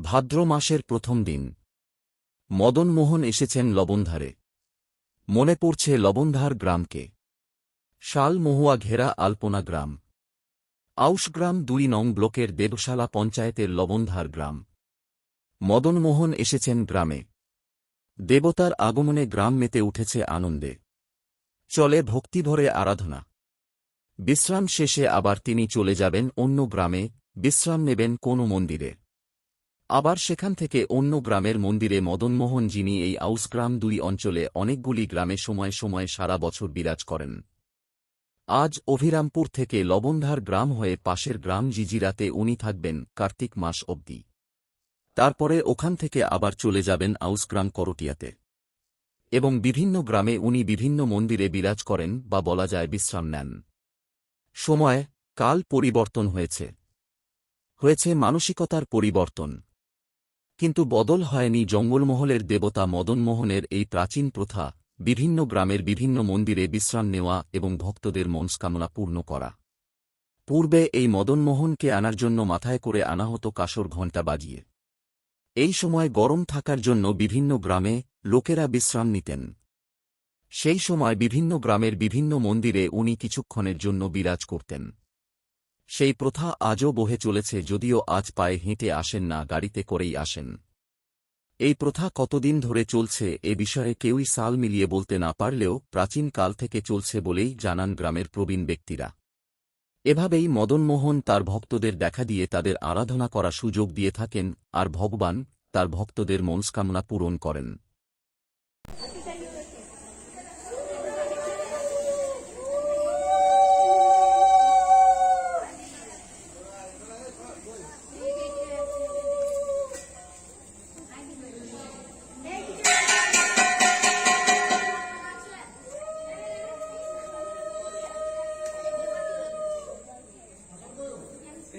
ভাদ্র মাসের প্রথম দিন। মদন মোহন এসেছেন লবণধারে। মনে পড়ছে লবণধার গ্রামকে। শাল মহুয়া ঘেরা আলপনা গ্রাম। আউশগ্রাম ২ নং ব্লকের দেবশালা পঞ্চায়েতের লবণধার গ্রাম। মদন মোহন এসেছেন গ্রামে। দেবতার আগমনে গ্রাম মেতে উঠেছে আনন্দে। চলে ভক্তিভরে আরাধনা। বিশ্রাম শেষে আবার তিনি চলে যাবেন অন্য গ্রামে, বিশ্রাম নেবেন কোনো মন্দিরে। আবার সেখান থেকে অন্য গ্রামের মন্দিরে। মদনমোহন, যিনি এই আউশগ্রাম ২ অঞ্চলে অনেকগুলি গ্রামে সময়ে সময়ে সারা বছর বিরাজ করেন, আজ অভিরামপুর থেকে লবণধার গ্রাম হয়ে পাশের গ্রাম জিজিরাতে উনি থাকবেন কার্তিক মাস অবধি। তারপরে ওখান থেকে আবার চলে যাবেন আউশগ্রাম করটিয়াতে, এবং বিভিন্ন গ্রামে উনি বিভিন্ন মন্দিরে বিরাজ করেন বা বলা যায় বিশ্রাম নেন। সময় কাল পরিবর্তন হয়েছে, হয়েছে মানসিকতার পরিবর্তন, কিন্তু বদল হয়নি জঙ্গলমহলের দেবতা মদনমোহনের এই প্রাচীন প্রথা, বিভিন্ন গ্রামের বিভিন্ন মন্দিরে বিশ্রাম নেওয়া এবং ভক্তদের মনস্কামনা পূর্ণ করা। পূর্বে এই মদনমোহনকে আনার জন্য মাথায় করে আনা হতো কাসর ঘণ্টা বাজিয়ে। এই সময় গরম থাকার জন্য বিভিন্ন গ্রামে লোকেরা বিশ্রাম নিতেন। সেই সময় বিভিন্ন গ্রামের বিভিন্ন মন্দিরে উনি কিছুক্ষণের জন্য বিরাজ করতেন। সেই প্রথা আজও বহে চলেছে, যদিও আজ পায়ে হেঁটে আসেন না, গাড়িতে করেই আসেন। এই প্রথা কতদিন ধরে চলছে এ বিষয়ে কেউই সাল মিলিয়ে বলতে না পারলেও প্রাচীন কাল থেকে চলছে বলেই জানান গ্রামের প্রবীণ ব্যক্তিরা। এভাবেই মদনমোহন তার ভক্তদের দেখা দিয়ে তাদের আরাধনা করার সুযোগ দিয়ে থাকেন, আর ভগবান তার ভক্তদের মনস্কামনা পূরণ করেন।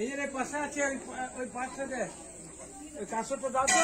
এই যে পাশে আছে ওই পাশে ওই কাঁচটা দাও তো।